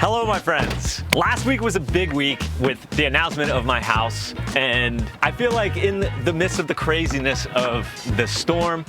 Hello, my friends. Last week was a big week with the announcement of my house, and I feel like in the midst of the craziness of the storm,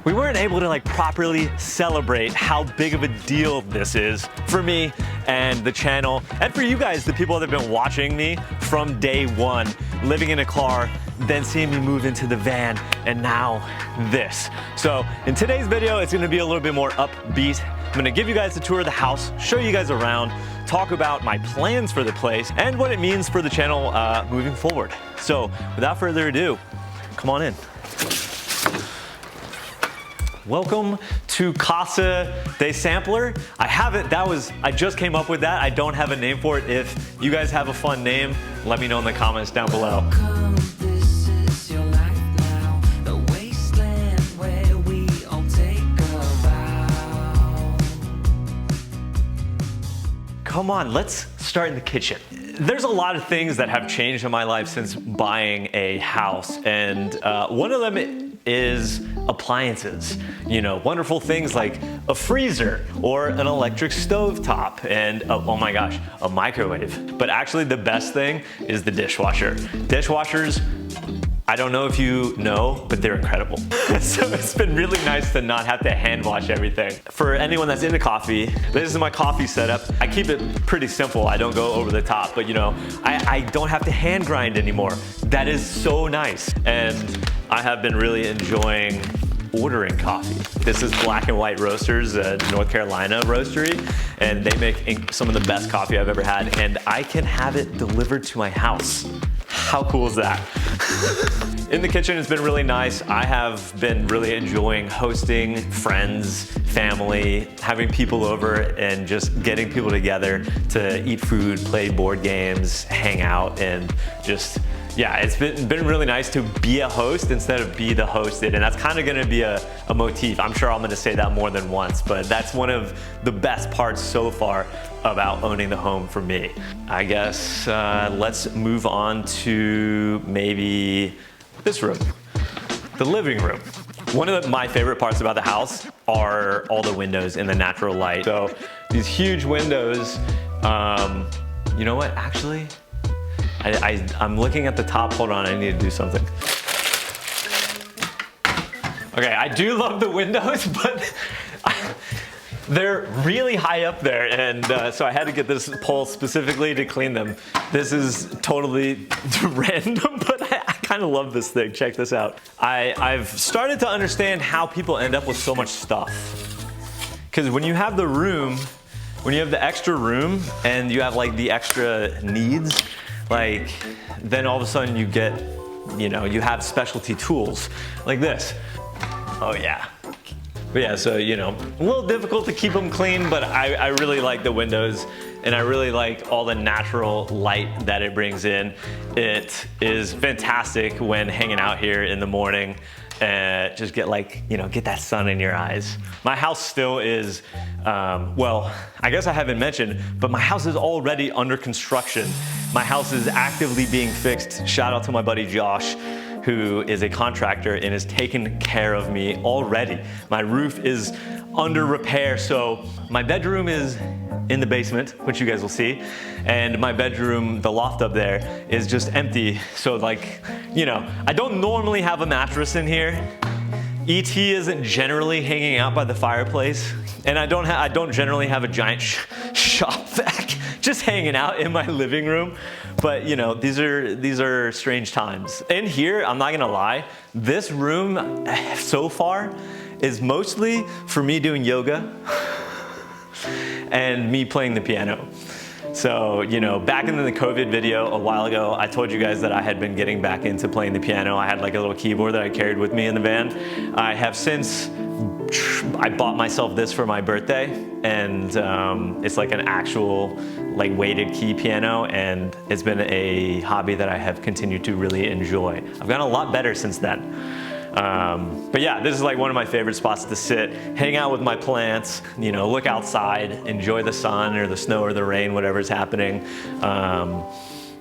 we weren't able to properly celebrate how big of a deal this is for me and the channel, and for you guys, the people that have been watching me from day one, living in a car, then seeing me move into the van, and now this. So in today's video, it's gonna be a little bit more upbeat. I'm gonna give you guys a tour of the house, show you guys around, talk about my plans for the place, and what it means for the channel moving forward. So without further ado, come on in. Welcome to Casa de Sampler. I just came up with that. I don't have a name for it. If you guys have a fun name, let me know in the comments down below. Come on, let's start in the kitchen. There's a lot of things that have changed in my life since buying a house, and one of them is appliances. You know, wonderful things like a freezer or an electric stovetop and, oh my gosh, a microwave. But actually the best thing is the dishwasher. Dishwashers, I don't know if you know, but they're incredible. So it's been really nice to not have to hand wash everything. For anyone that's into coffee, this is my coffee setup. I keep it pretty simple. I don't go over the top, but you know, I don't have to hand grind anymore. That is so nice. And I have been really enjoying ordering coffee. This is Black and White Roasters, a North Carolina roastery, and they make some of the best coffee I've ever had, and I can have it delivered to my house. How cool is that? In the kitchen, it's been really nice. I have been really enjoying hosting friends, family, having people over, and just getting people together to eat food, play board games, hang out, and just, yeah, it's been really nice to be a host instead of be the hosted, and that's kind of gonna be a motif. I'm sure I'm gonna say that more than once, but that's one of the best parts so far about owning the home for me. I guess let's move on to maybe this room, the living room. One of my favorite parts about the house are all the windows and the natural light. So these huge windows, you know what, actually, I'm looking at the top. Hold on, I need to do something. Okay, I do love the windows, but they're really high up there, and so I had to get this pole specifically to clean them. This is totally random, but I kind of love this thing. Check this out. I've started to understand how people end up with so much stuff. Because when you have the room, when you have the extra room, and you have the extra needs, then all of a sudden you get, you have specialty tools like this. Oh yeah. But yeah, so, a little difficult to keep them clean, but I really like the windows, and I really like all the natural light that it brings in. It is fantastic when hanging out here in the morning and just get get that sun in your eyes. My house still is, well, I guess I haven't mentioned, but my house is already under construction. My house is actively being fixed. Shout out to my buddy Josh, who is a contractor and is taking care of me already. My roof is under repair, so my bedroom is in the basement, which you guys will see, and my bedroom, the loft up there, is just empty. So I don't normally have a mattress in here. ET isn't generally hanging out by the fireplace, and I don't generally have a giant shop vac just hanging out in my living room. But these are strange times. In here, I'm not gonna lie, this room so far is mostly for me doing yoga and me playing the piano. So, back in the COVID video a while ago, I told you guys that I had been getting back into playing the piano. I had a little keyboard that I carried with me in the van. I have since, I bought myself this for my birthday, and it's an actual weighted key piano, and it's been a hobby that I have continued to really enjoy. I've gotten a lot better since then. But yeah, this is one of my favorite spots to sit, hang out with my plants, look outside, enjoy the sun or the snow or the rain, whatever's happening.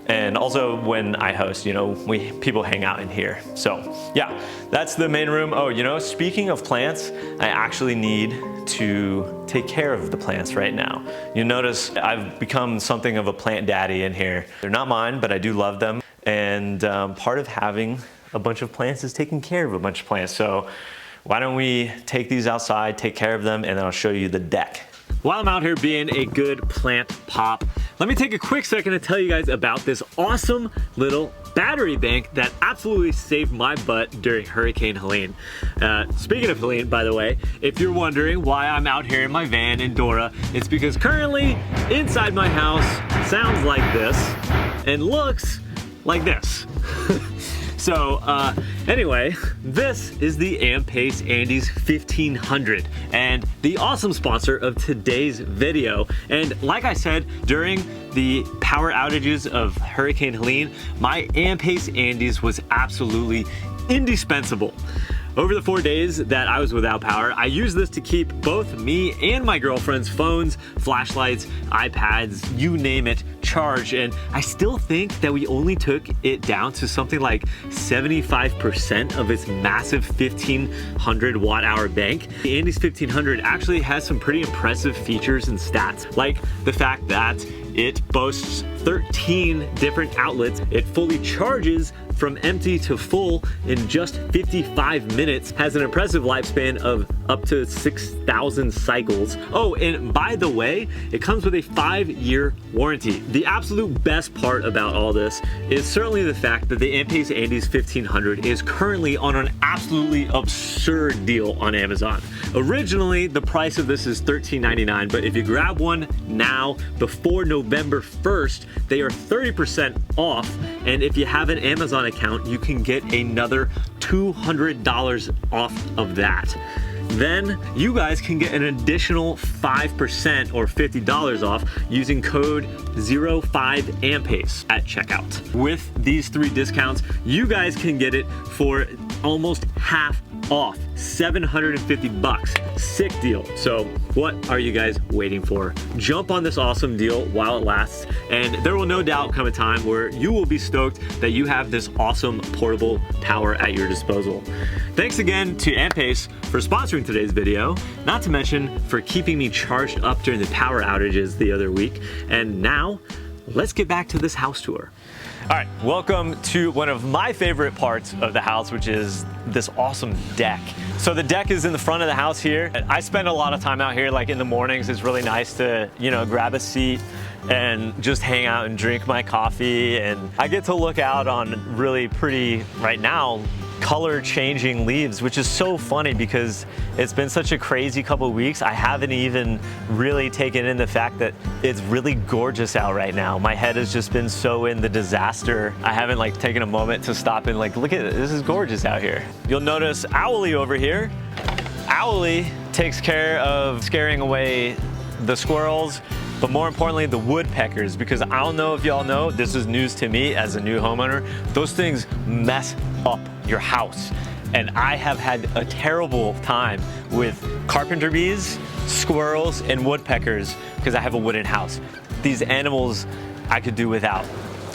And also when I host, people hang out in here. So yeah, that's the main room. Oh, speaking of plants, I actually need to take care of the plants right now. You'll notice I've become something of a plant daddy in here. They're not mine, but I do love them. And part of having a bunch of plants is taking care of a bunch of plants. So why don't we take these outside, take care of them, and then I'll show you the deck. While I'm out here being a good plant pop, let me take a quick second to tell you guys about this awesome little battery bank that absolutely saved my butt during Hurricane Helene. Speaking of Helene, by the way, if you're wondering why I'm out here in my van in Dora, it's because currently inside my house sounds like this and looks like this. So anyway, this is the Ampace Andes 1500 and the awesome sponsor of today's video. And like I said, during the power outages of Hurricane Helene, my Ampace Andes was absolutely indispensable. Over the 4 days that I was without power, I used this to keep both me and my girlfriend's phones, flashlights, iPads, you name it, charged. And I still think that we only took it down to something like 75% of its massive 1500 watt hour bank. The Andes 1500 actually has some pretty impressive features and stats, like the fact that it boasts 13 different outlets. It fully charges from empty to full in just 55 minutes, has an impressive lifespan of up to 6,000 cycles. Oh, and by the way, it comes with a 5-year warranty. The absolute best part about all this is certainly the fact that the Ampace Andes 1500 is currently on an absolutely absurd deal on Amazon. Originally, the price of this is $13.99, but if you grab one now before November 1st, they are 30% off. And if you have an Amazon account, you can get another $200 off of that. Then you guys can get an additional 5% or $50 off using code 05AMPACE at checkout. With these 3 discounts, you guys can get it for almost half off, $750. Sick deal. So what are you guys waiting for? Jump on this awesome deal while it lasts, and there will no doubt come a time where you will be stoked that you have this awesome portable power at your disposal. Thanks again to Ampace for sponsoring today's video, not to mention for keeping me charged up during the power outages the other week. And now, let's get back to this house tour. All right, welcome to one of my favorite parts of the house, which is this awesome deck. So the deck is in the front of the house here. I spend a lot of time out here, like in the mornings. It's really nice to, grab a seat and just hang out and drink my coffee. And I get to look out on really pretty, right now, color changing leaves, which is so funny because it's been such a crazy couple of weeks. I haven't even really taken in the fact that it's really gorgeous out right now. My head has just been so in the disaster. I haven't taken a moment to stop and look at it. This is gorgeous out here. You'll notice Owlie over here. Owlie takes care of scaring away the squirrels, but more importantly, the woodpeckers, because I don't know if y'all know, this is news to me as a new homeowner, those things mess up your house. And I have had a terrible time with carpenter bees, squirrels, and woodpeckers because I have a wooden house. These animals I could do without.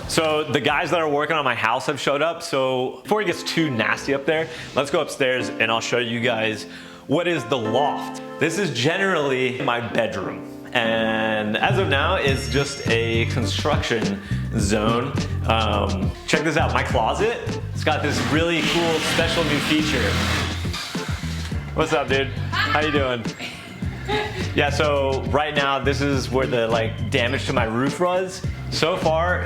So the guys that are working on my house have showed up. So before it gets too nasty up there, let's go upstairs and I'll show you guys what is the loft. This is generally my bedroom. And as of now, it's just a construction zone. Check this out, my closet. It's got this really cool special new feature. What's up, dude? How you doing? Yeah, so right now, this is where the damage to my roof was. So far,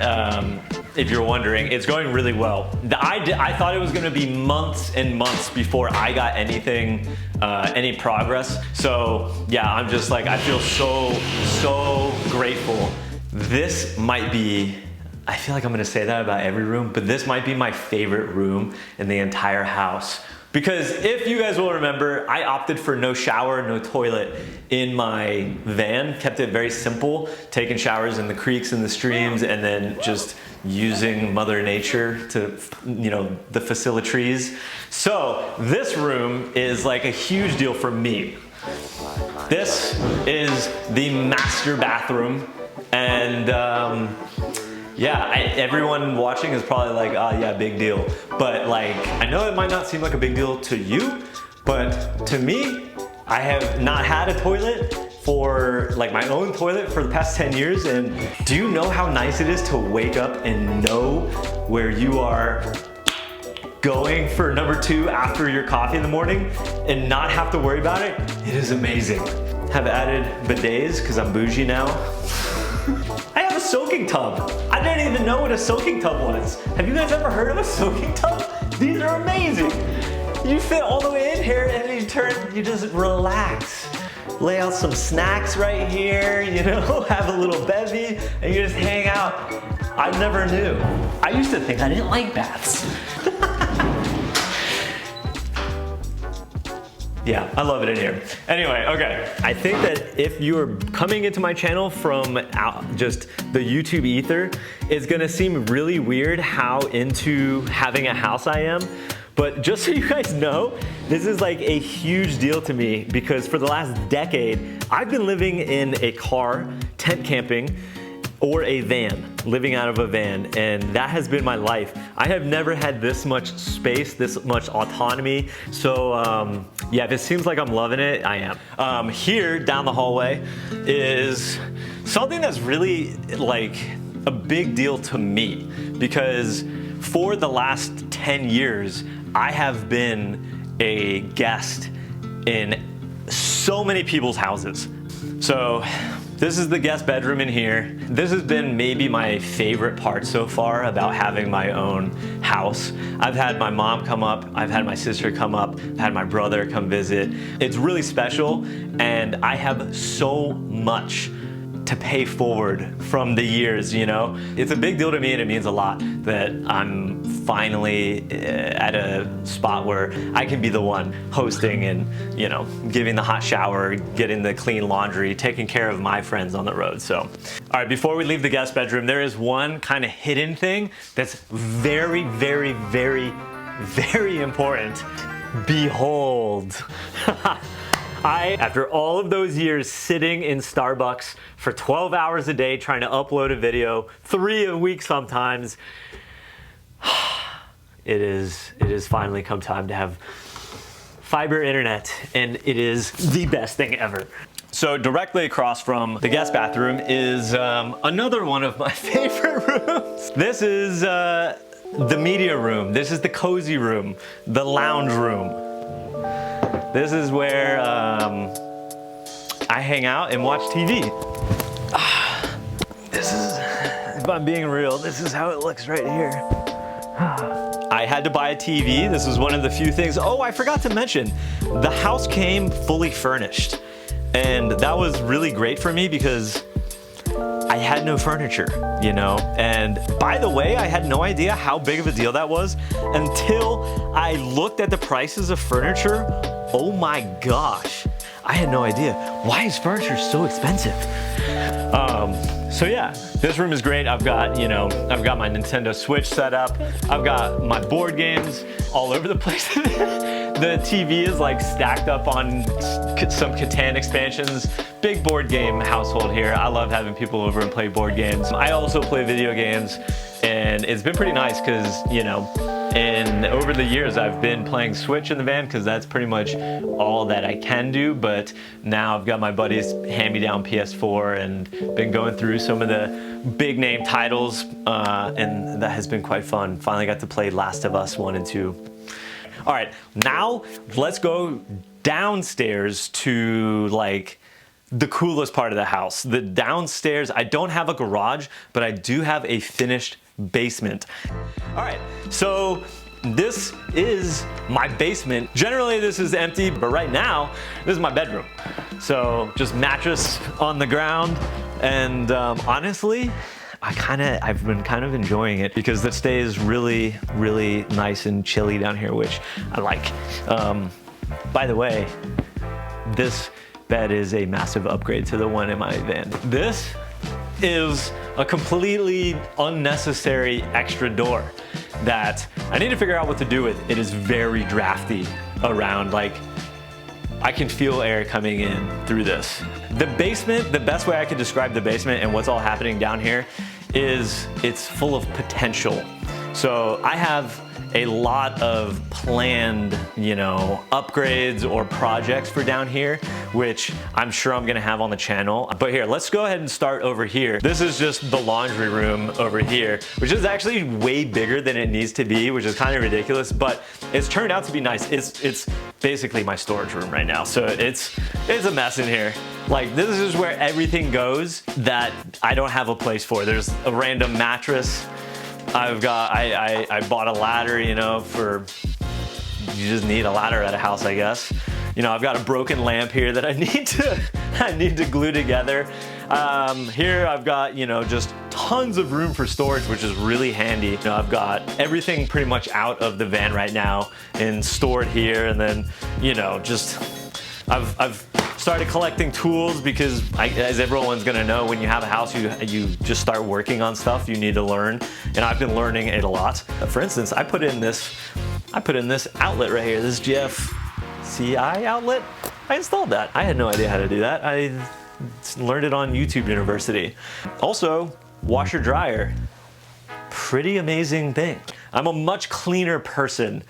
if you're wondering, it's going really well. I thought it was gonna be months and months before I got anything, any progress. So yeah, I'm just I feel so grateful. This might be, I feel like I'm gonna say that about every room, but this might be my favorite room in the entire house. Because if you guys will remember, I opted for no shower, no toilet in my van, kept it very simple, taking showers in the creeks and the streams, and then just using Mother Nature to, the facilities. So this room is a huge deal for me. This is the master bathroom, and yeah, everyone watching is probably oh yeah, big deal. But I know it might not seem like a big deal to you, but to me, I have not had a toilet for like my own toilet for the past 10 years, and do you know how nice it is to wake up and know where you are going for number 2 after your coffee in the morning and not have to worry about it? It is amazing. Have added bidets because I'm bougie now. I have a soaking tub. I didn't even know what a soaking tub was. Have you guys ever heard of a soaking tub? These are amazing. You fit all the way in here and you just relax. Lay out some snacks right here, you know, have a little bevy, and you just hang out. I never knew. I used to think I didn't like baths. Yeah, I love it in here. Anyway, okay. I think that if you're coming into my channel from just the YouTube ether, it's gonna seem really weird how into having a house I am. But just so you guys know, this is like a huge deal to me because for the last decade, I've been living in a car, tent camping, or a van, living out of a van, and that has been my life. I have never had this much space, this much autonomy, so yeah, if it seems like I'm loving it, I am. Here, down the hallway, is something that's really like a big deal to me because for the last 10 years, I have been a guest in so many people's houses. So this is the guest bedroom in here. This has been maybe my favorite part so far about having my own house. I've had my mom come up, I've had my sister come up, I've had my brother come visit. It's really special, and I have so much to pay forward from the years, you know? It's a big deal to me, and it means a lot that I'm finally at a spot where I can be the one hosting and, you know, giving the hot shower, getting the clean laundry, taking care of my friends on the road. So, all right, before we leave the guest bedroom, there is one kind of hidden thing that's very, very, very, very important. Behold. After all of those years sitting in Starbucks for 12 hours a day trying to upload a video, 3 a week sometimes, it is finally come time to have fiber internet, and it is the best thing ever. So directly across from the guest bathroom is another one of my favorite rooms. This is the media room. This is the cozy room, the lounge room. This is where I hang out and watch TV. This is, if I'm being real, this is how it looks right here. I had to buy a TV. This was one of the few things. Oh, I forgot to mention, the house came fully furnished. And that was really great for me because I had no furniture, you know? And by the way, I had no idea how big of a deal that was until I looked at the prices of furniture. Oh my gosh, I had no idea. Why is furniture so expensive? So yeah, this room is great. I've got, you know, I've got my Nintendo Switch set up. I've got my board games all over the place. The TV is like stacked up on some Catan expansions. Big board game household here. I love having people over and play board games. I also play video games, and it's been pretty nice because, you know, and over the years I've been playing Switch in the van because that's pretty much all that I can do, but now I've got my buddy's hand-me-down PS4 and been going through some of the big name titles, and that has been quite fun. Finally got to play Last of Us 1 and 2. All right, now let's go downstairs to like the coolest part of the house. The downstairs, I don't have a garage, but I do have a finished basement. All right, so this is my basement. Generally this is empty, but right now this is my bedroom. So just mattress on the ground, and honestly, I've been kind of enjoying it because it stays really, really nice and chilly down here, which I like. By the way, this bed is a massive upgrade to the one in my van. This is a completely unnecessary extra door that I need to figure out what to do with. It is very drafty around, like I can feel air coming in through this. The basement, the best way I could describe the basement and what's all happening down here is it's full of potential. So I have a lot of planned, you know, upgrades or projects for down here, which I'm sure I'm gonna have on the channel. But here, let's go ahead and start over here. This is just the laundry room over here, which is actually way bigger than it needs to be, which is kind of ridiculous, but it's turned out to be nice. It's basically my storage room right now. So it's a mess in here. Like, this is where everything goes that I don't have a place for. There's a random mattress. I bought a ladder, you know, you just need a ladder at a house, I guess. You know, I've got a broken lamp here that I need to glue together. Here I've got, you know, just tons of room for storage, which is really handy. You know, I've got everything pretty much out of the van right now and stored here, and then, you know, just I've started collecting tools because, as everyone's gonna know, when you have a house, you just start working on stuff. You need to learn, and I've been learning it a lot. For instance, I put in this outlet right here, this GFCI outlet. I installed that. I had no idea how to do that. I learned it on YouTube University. Also, washer dryer. Pretty amazing thing. I'm a much cleaner person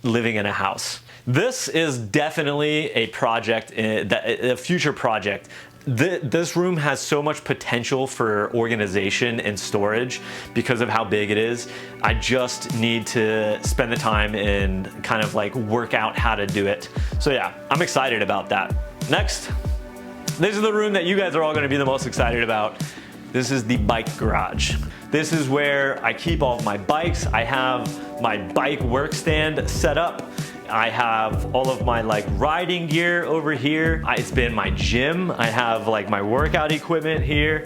living in a house. This is definitely a project, a future project. This room has so much potential for organization and storage because of how big it is. I just need to spend the time and kind of like work out how to do it. So yeah, I'm excited about that. Next, this is the room that you guys are all gonna be the most excited about. This is the bike garage. This is where I keep all of my bikes. I have my bike work stand set up. I have all of my like riding gear over here. It's been my gym. I have like my workout equipment here.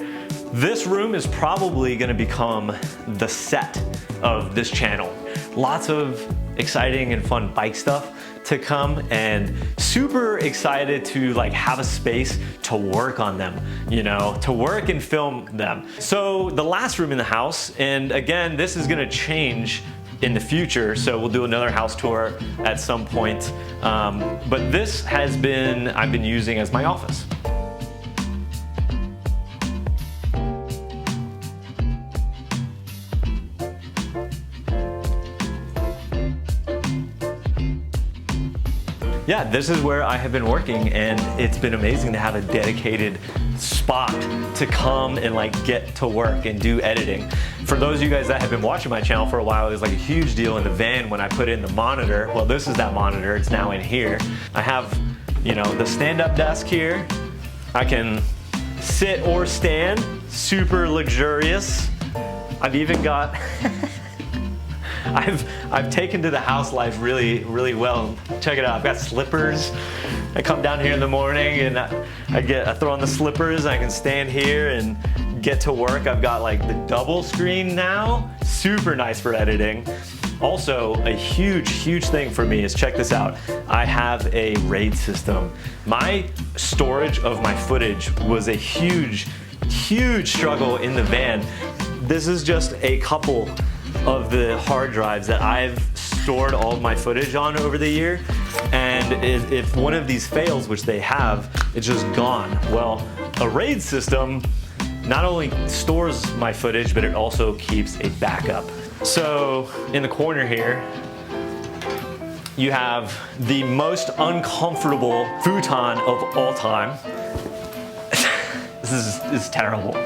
This room is probably gonna become the set of this channel. Lots of exciting and fun bike stuff to come, and super excited to like have a space to work on them, you know, to work and film them. So the last room in the house, and again, this is gonna change in the future, so we'll do another house tour at some point. But this I've been using as my office. Yeah, this is where I have been working, and it's been amazing to have a dedicated spot to come and like get to work and do editing. For those of you guys that have been watching my channel for a while, it was like a huge deal in the van when I put in the monitor. Well, this is that monitor, it's now in here. I have, you know, the stand-up desk here. I can sit or stand, super luxurious. I've even got I've taken to the house life really well. Check it out, I've got slippers. I come down here in the morning and I throw on the slippers, and I can stand here and get to work. I've got like the double screen now, super nice for editing. Also, a huge thing for me is, check this out, I have a RAID system. My storage of my footage was a huge struggle in the van. This is just a couple of the hard drives that I've stored all of my footage on over the year, and if one of these fails, which they have, it's just gone. Well, a RAID system not only stores my footage, but it also keeps a backup. So in the corner here, you have the most uncomfortable futon of all time. This is terrible.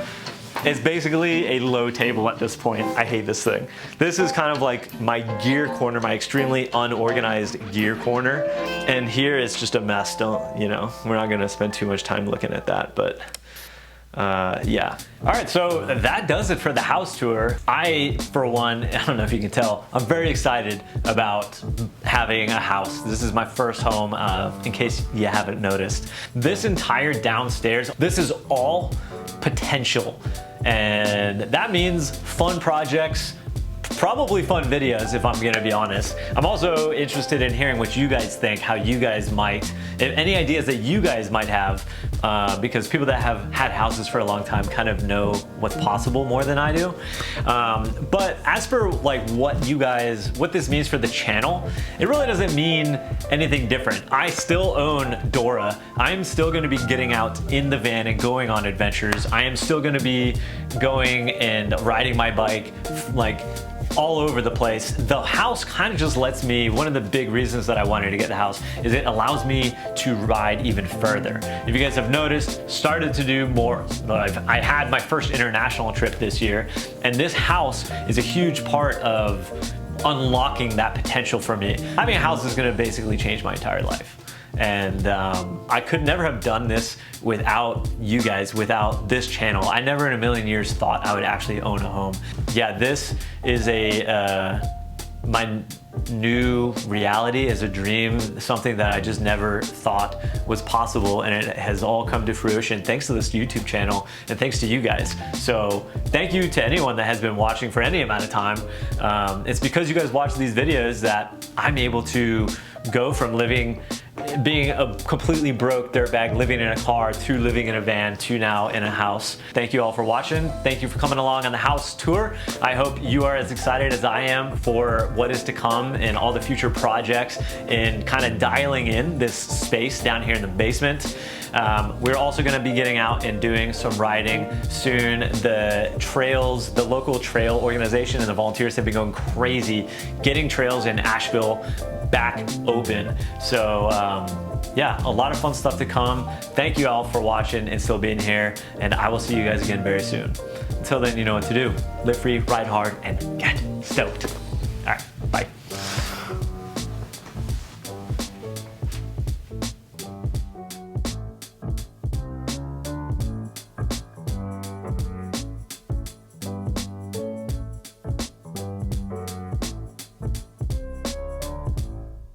It's basically a low table at this point. I hate this thing. This is kind of like my gear corner, my extremely unorganized gear corner. And here it's just a mess. You know, we're not gonna spend too much time looking at that, but yeah. All right, so that does it for the house tour. I, for one, I don't know if you can tell, I'm very excited about having a house. This is my first home, in case you haven't noticed. This entire downstairs, this is all potential. And that means fun projects, probably fun videos, if I'm gonna be honest. I'm also interested in hearing what you guys think, how you guys might, any ideas that you guys might have, because people that have had houses for a long time kind of know what's possible more than I do. But as for like what this means for the channel, it really doesn't mean anything different. I still own Dora. I'm still gonna be getting out in the van and going on adventures. I am still gonna be going and riding my bike like all over the place. The house kind of just lets me, one of the big reasons that I wanted to get the house is it allows me to ride even further. If you guys have noticed, started to do more. I had my first international trip this year, and this house is a huge part of unlocking that potential for me. Having a house is gonna basically change my entire life. And I could never have done this without you guys, without this channel. I never in a million years thought I would actually own a home. Yeah, this is my new reality, is a dream, something that I just never thought was possible, and it has all come to fruition thanks to this YouTube channel and thanks to you guys. So thank you to anyone that has been watching for any amount of time. It's because you guys watch these videos that I'm able to go from being a completely broke dirtbag living in a car to living in a van to now in a house. Thank you all for watching. Thank you for coming along on the house tour. I hope you are as excited as I am for what is to come and all the future projects and kind of dialing in this space down here in the basement. We're also going to be getting out and doing some riding soon. The trails, the local trail organization and the volunteers have been going crazy getting trails in Asheville back open. So yeah, a lot of fun stuff to come. Thank you all for watching and still being here, and I will see you guys again very soon. Until then, you know what to do. Live free, ride hard, and get stoked.